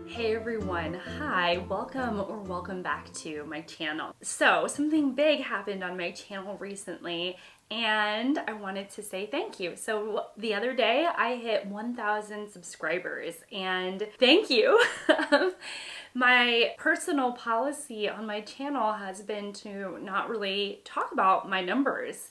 Hey everyone, hi, welcome or welcome back to my channel. So something big happened on my channel recently and I wanted to say thank you. So the other day I hit 1,000 subscribers and thank you. My personal policy on my channel has been to not really talk about my numbers.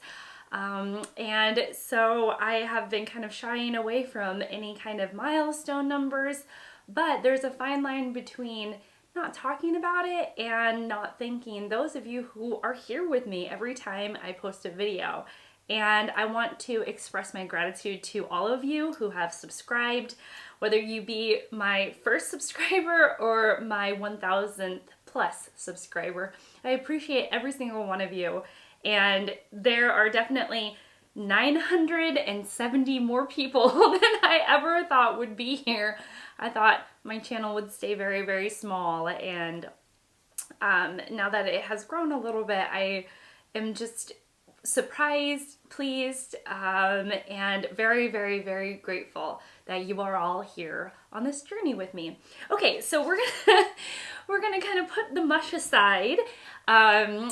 And so I have been kind of shying away from any kind of milestone numbers. But there's a fine line between not talking about it and not thanking those of you who are here with me every time I post a video. And I want to express my gratitude to all of you who have subscribed, whether you be my first subscriber or my 1,000th plus subscriber. I appreciate every single one of you. And there are definitely 970 more people than I ever thought would be here. I thought my channel would stay very, very small, and now that it has grown a little bit, I am just surprised, pleased, and very, very, very grateful that you are all here on this journey with me. Okay, so we're gonna kind of put the mush aside, and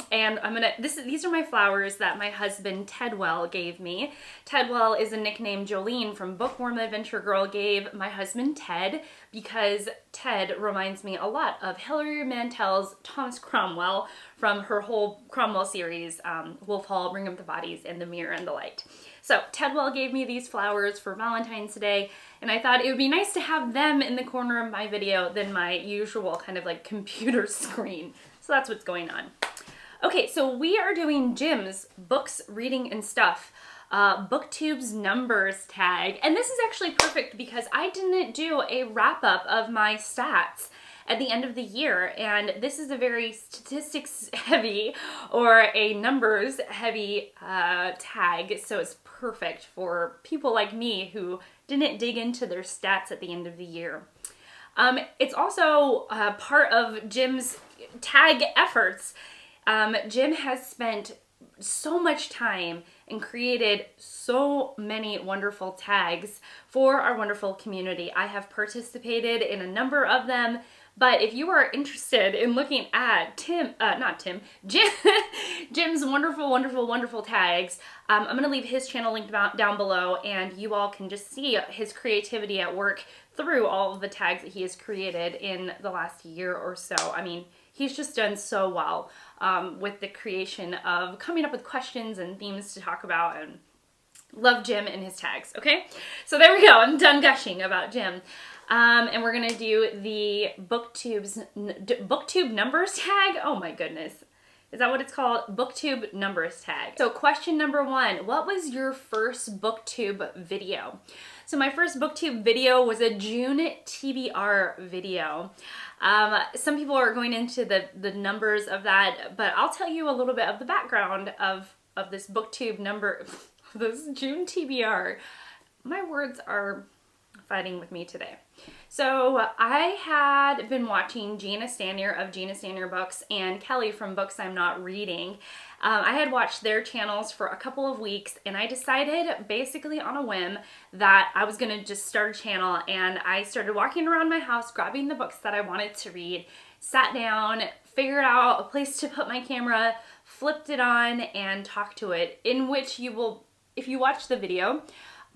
these are my flowers that my husband Tedwell gave me. Tedwell is a nickname Jolene from Bookworm Adventure Girl gave my husband Ted because Ted reminds me a lot of Hilary Mantel's Thomas Cromwell from her whole Cromwell series, Wolf Hall, Bring Up the Bodies, and The Mirror and the Light. So Tedwell gave me these flowers for Valentine's Day, and I thought it would be nice to have them in the corner of my video than my usual kind of like computer screen. So that's what's going on. Okay, so we are doing Jim's Books, Reading, and Stuff, Booktube's numbers tag. And this is actually perfect because I didn't do a wrap-up of my stats at the end of the year, and this is a very statistics heavy or a numbers heavy tag, so it's perfect for people like me who didn't dig into their stats at the end of the year. It's also part of Jim's tag efforts. Jim has spent so much time and created so many wonderful tags for our wonderful community. I have participated in a number of them, but if you are interested in looking at Jim's wonderful, wonderful, wonderful tags, I'm going to leave his channel linked down below, and you all can just see his creativity at work through all of the tags that he has created in the last year or so. I mean, he's just done so well with the creation of coming up with questions and themes to talk about, and love Jim and his tags, okay? So there we go, I'm done gushing about Jim. And we're gonna do the Booktube numbers tag. Oh my goodness. Is that what it's called? Booktube numbers tag. So question number 1, what was your first Booktube video? So my first Booktube video was a June TBR video. Some people are going into the numbers of that, but I'll tell you a little bit of the background of this Booktube number, this June TBR. My words are fighting with me today. So I had been watching Gina Stanier of Gina Stanier Books and Kelly from Books I'm Not Reading. I had watched their channels for a couple of weeks, and I decided basically on a whim that I was going to just start a channel, and I started walking around my house grabbing the books that I wanted to read, sat down, figured out a place to put my camera, flipped it on, and talked to it, in which you will, if you watch the video,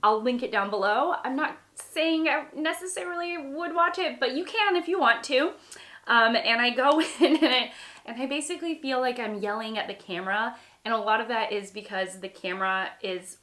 I'll link it down below. I'm not saying I necessarily would watch it, but you can if you want to. And I go in and I basically feel like I'm yelling at the camera, and a lot of that is because the camera is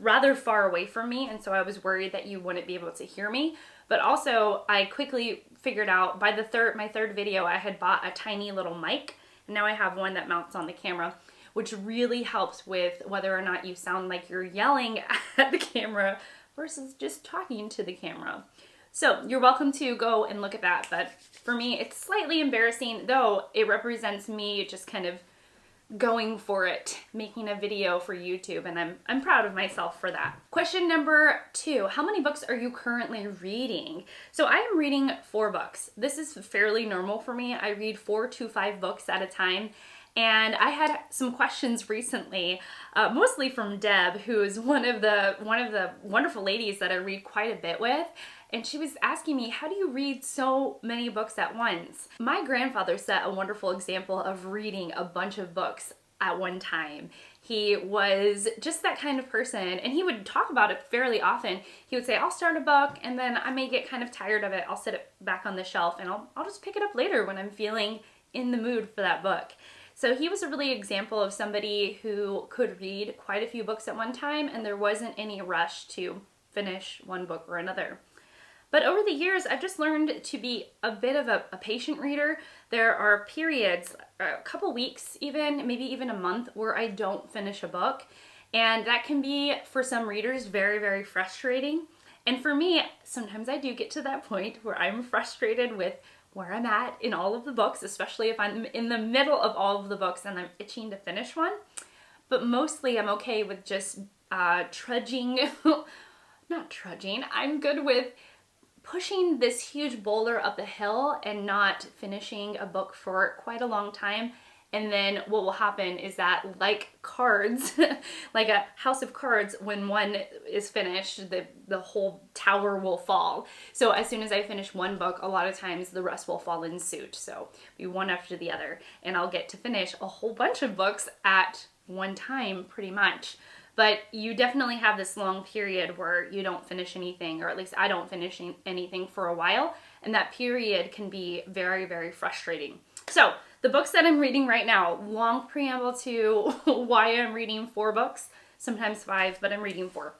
rather far away from me, and so I was worried that you wouldn't be able to hear me. But also, I quickly figured out by my third video, I had bought a tiny little mic, and now I have one that mounts on the camera, which really helps with whether or not you sound like you're yelling at the camera versus just talking to the camera. So you're welcome to go and look at that, but for me it's slightly embarrassing, though it represents me just kind of going for it, making a video for YouTube, and I'm proud of myself for that. Question number 2, how many books are you currently reading? So I am reading 4 books. This is fairly normal for me. I read 4 to 5 books at a time, And I had some questions recently, mostly from Deb, who is one of the wonderful ladies that I read quite a bit with. And she was asking me, how do you read so many books at once? My grandfather set a wonderful example of reading a bunch of books at one time. He was just that kind of person, and he would talk about it fairly often. He would say, I'll start a book, and then I may get kind of tired of it. I'll set it back on the shelf, and I'll just pick it up later when I'm feeling in the mood for that book. So he was a really example of somebody who could read quite a few books at one time, and there wasn't any rush to finish one book or another. But over the years, I've just learned to be a bit of a patient reader. There are periods, a couple weeks even, maybe even a month, where I don't finish a book. And that can be, for some readers, very, very frustrating. And for me, sometimes I do get to that point where I'm frustrated with where I'm at in all of the books, especially if I'm in the middle of all of the books and I'm itching to finish one. But mostly I'm okay with just trudging, not trudging, I'm good with pushing this huge boulder up a hill and not finishing a book for quite a long time. And then what will happen is that, like cards, like a house of cards, when one is finished, the whole tower will fall. So as soon as I finish one book, a lot of times the rest will fall in suit. So be one after the other. And I'll get to finish a whole bunch of books at one time, pretty much. But you definitely have this long period where you don't finish anything, or at least I don't finish anything for a while. And that period can be very, very frustrating. So the books that I'm reading right now, long preamble to why I'm reading 4 books, sometimes 5, but I'm reading 4.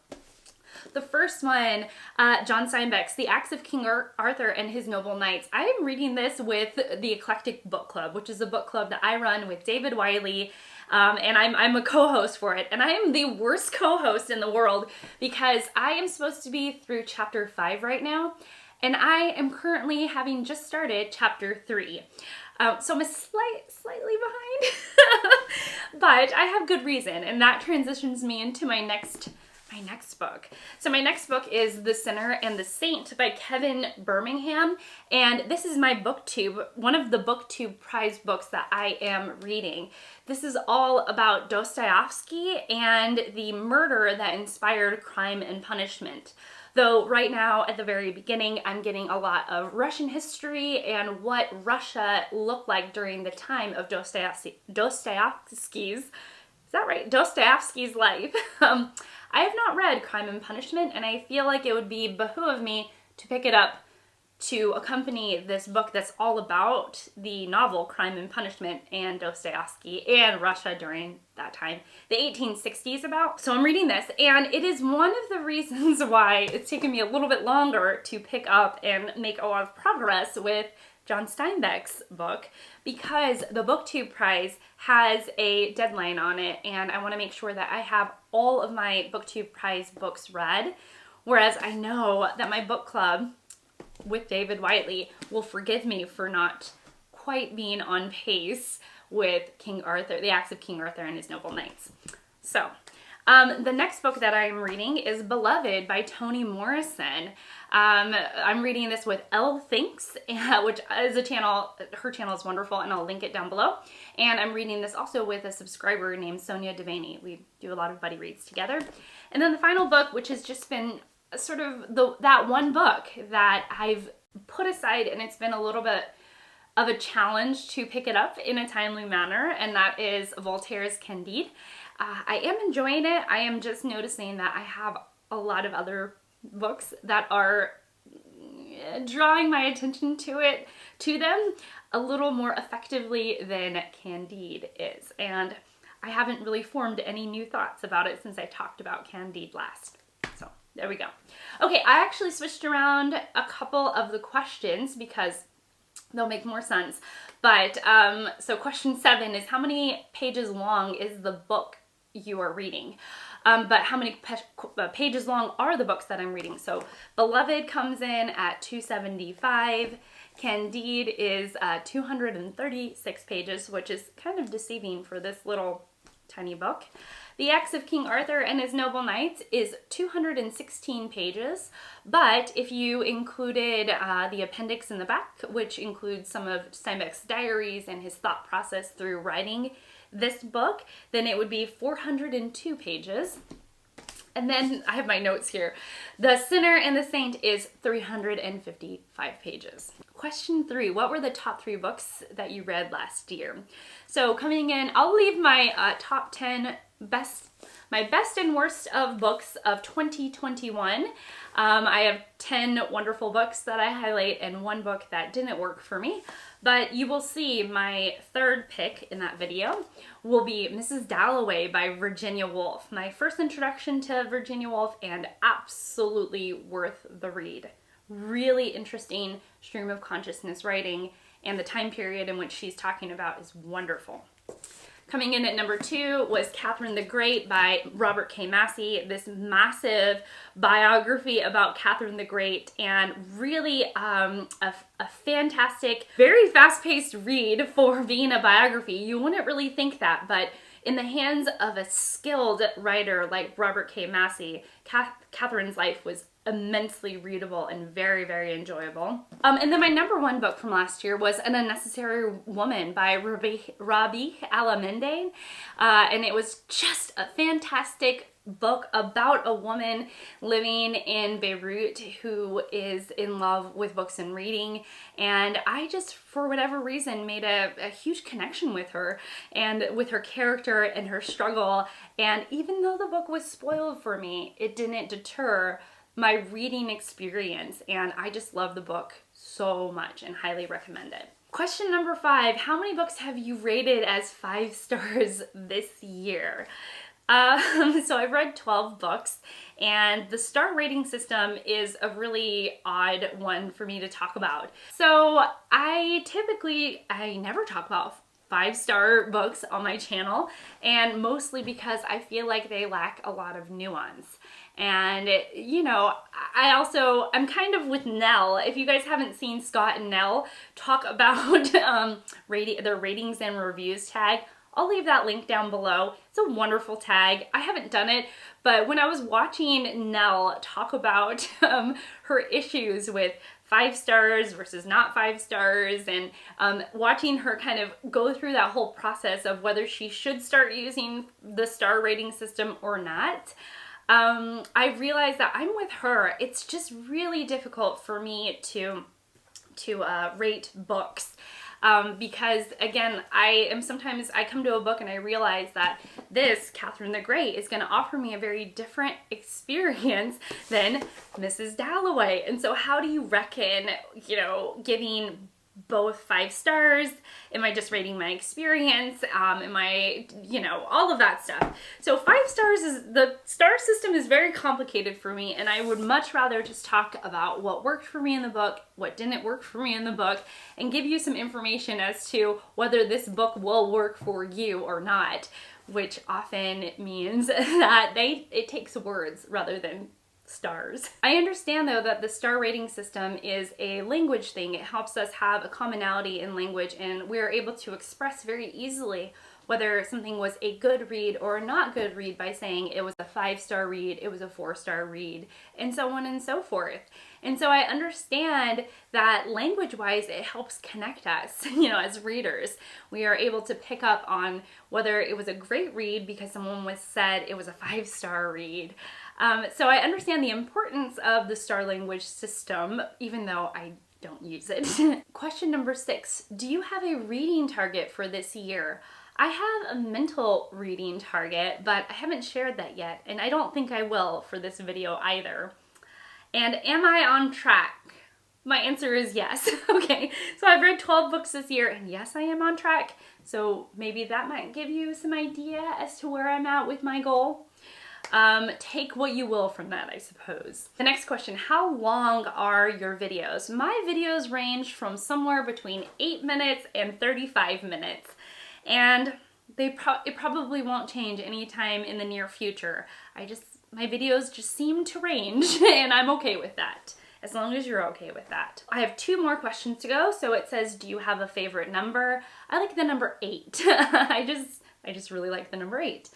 The first one, John Steinbeck's The Acts of King Arthur and His Noble Knights. I am reading this with the Eclectic Book Club, which is a book club that I run with David Wiley, and I'm a co-host for it. And I am the worst co-host in the world because I am supposed to be through chapter 5 right now, and I am currently having just started chapter 3. So I'm slightly behind, but I have good reason, and that transitions me into my next book. So my next book is The Sinner and the Saint by Kevin Birmingham, and this is my Booktube, one of the Booktube prize books that I am reading. This is all about Dostoevsky and the murder that inspired Crime and Punishment. Though right now, at the very beginning, I'm getting a lot of Russian history and what Russia looked like during the time of Dostoevsky's, is that right? Dostoevsky's life. I have not read Crime and Punishment, and I feel like it would be behoove me to pick it up to accompany this book that's all about the novel Crime and Punishment and Dostoevsky and Russia during that time, the 1860s about. So I'm reading this, and it is one of the reasons why it's taken me a little bit longer to pick up and make a lot of progress with John Steinbeck's book, because the Booktube prize has a deadline on it, and I want to make sure that I have all of my Booktube prize books read, whereas I know that my book club with David Wiley will forgive me for not quite being on pace with King Arthur, The Acts of King Arthur and His Noble Knights. So, the next book that I'm reading is Beloved by Toni Morrison. I'm reading this with Elle Thinks, which is a channel, her channel is wonderful, and I'll link it down below. And I'm reading this also with a subscriber named Sonia Devaney. We do a lot of buddy reads together. And then the final book, which has just been sort of that one book that I've put aside, and it's been a little bit of a challenge to pick it up in a timely manner, and that is Voltaire's Candide. I am enjoying it. I am just noticing that I have a lot of other books that are drawing my attention to them a little more effectively than Candide is, and I haven't really formed any new thoughts about it since I talked about Candide last. So there we go. Okay, I actually switched around a couple of the questions because they'll make more sense. But so question 7 is, how many pages long is the book you are reading? But how many pages long are the books that I'm reading? So Beloved comes in at 275. Candide is 236 pages, which is kind of deceiving for this little tiny book. The Acts of King Arthur and His Noble Knights is 216 pages, but if you included the appendix in the back, which includes some of Steinbeck's diaries and his thought process through writing this book, then it would be 402 pages. And then I have my notes here. The Sinner and the Saint is 355 pages. Question 3, what were the top 3 books that you read last year? So coming in, I'll leave my top 10 my best and worst of books of 2021. I have 10 wonderful books that I highlight and 1 book that didn't work for me. But you will see my 3rd pick in that video will be Mrs. Dalloway by Virginia Woolf. My first introduction to Virginia Woolf and absolutely worth the read. Really interesting stream of consciousness writing, and the time period in which she's talking about is wonderful. Coming in at number 2 was Catherine the Great by Robert K. Massey, this massive biography about Catherine the Great, and really a fantastic, very fast-paced read for being a biography. You wouldn't really think that, but in the hands of a skilled writer like Robert K. Massey, Catherine's life was immensely readable and very, very enjoyable. And then my number 1 book from last year was An Unnecessary Woman by Robbie Alamendane. And it was just a fantastic book about a woman living in Beirut who is in love with books and reading. And I just, for whatever reason, made a huge connection with her and with her character and her struggle. And even though the book was spoiled for me, it didn't deter my reading experience, and I just love the book so much and highly recommend it. Question number 5, how many books have you rated as 5 stars this year? So I've read 12 books, and the star rating system is a really odd one for me to talk about. So I never talk about 5-star books on my channel, and mostly because I feel like they lack a lot of nuance. And, you know, I'm kind of with Nell. If you guys haven't seen Scott and Nell talk about their ratings and reviews tag, I'll leave that link down below. It's a wonderful tag. I haven't done it, but when I was watching Nell talk about her issues with 5 stars versus not 5 stars, and watching her kind of go through that whole process of whether she should start using the star rating system or not, I realized that I'm with her. It's just really difficult for me to rate books. Because again, sometimes I come to a book and I realize that this, Catherine the Great, is going to offer me a very different experience than Mrs. Dalloway. And so how do you reckon, you know, giving both 5 stars? Am I just rating my experience? Am I, you know, all of that stuff. So 5 stars the star system is very complicated for me, and I would much rather just talk about what worked for me in the book, what didn't work for me in the book, and give you some information as to whether this book will work for you or not, which often means that it takes words rather than stars. I understand though that the star rating system is a language thing. It helps us have a commonality in language, and we're able to express very easily whether something was a good read or a not good read by saying it was a 5-star read, it was a 4-star read, and so on and so forth. And so I understand that language-wise it helps connect us, you know, as readers. We are able to pick up on whether it was a great read because someone said it was a 5-star read. So I understand the importance of the star language system, even though I don't use it. Question number 6, do you have a reading target for this year? I have a mental reading target, but I haven't shared that yet, and I don't think I will for this video either. And am I on track? My answer is yes. Okay, so I've read 12 books this year, and yes, I am on track. So maybe that might give you some idea as to where I'm at with my goal. Take what you will from that, I suppose. The next question, how long are your videos? My videos range from somewhere between 8 minutes and 35 minutes. And it probably won't change anytime in the near future. My videos just seem to range, and I'm okay with that, as long as you're okay with that. I have 2 more questions to go. So it says, do you have a favorite number? I like the number 8. I just really like the number 8.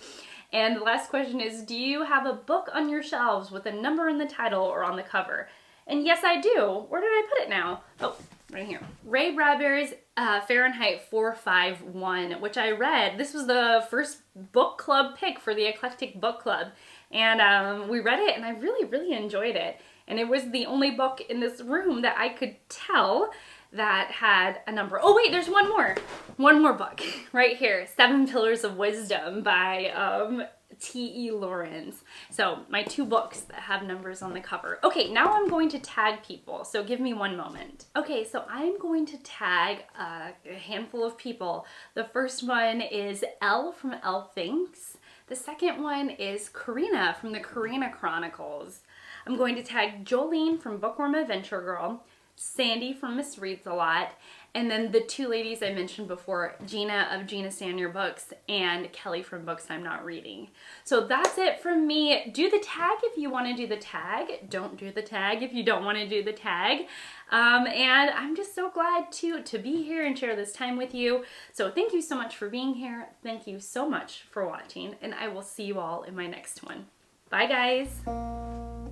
And the last question is, do you have a book on your shelves with a number in the title or on the cover? And yes, I do. Where did I put it now? Oh, right here. Ray Bradbury's Fahrenheit 451, which I read. This was the first book club pick for the Eclectic Book Club. And we read it and I really, really enjoyed it. And it was the only book in this room that I could tell that had a number. Oh wait, there's one more. One more book right here. 7 Pillars of Wisdom by T.E. Lawrence. So my 2 books that have numbers on the cover. Okay, now I'm going to tag people. So give me one moment. Okay, so I'm going to tag a handful of people. The first one is Elle from Elle Thinks. The second one is Karina from the Karina Chronicles. I'm going to tag Jolene from Bookworm Adventure Girl, Sandy from Miss Reads a Lot, and then the 2 ladies I mentioned before, Gina of Gina Stand Your Books and Kelly from Books I'm Not Reading. So that's it from me. Do the tag if you want to do the tag. Don't do the tag if you don't want to do the tag. And I'm just so glad to be here and share this time with you. So thank you so much for being here. Thank you so much for watching, and I will see you all in my next one. Bye guys.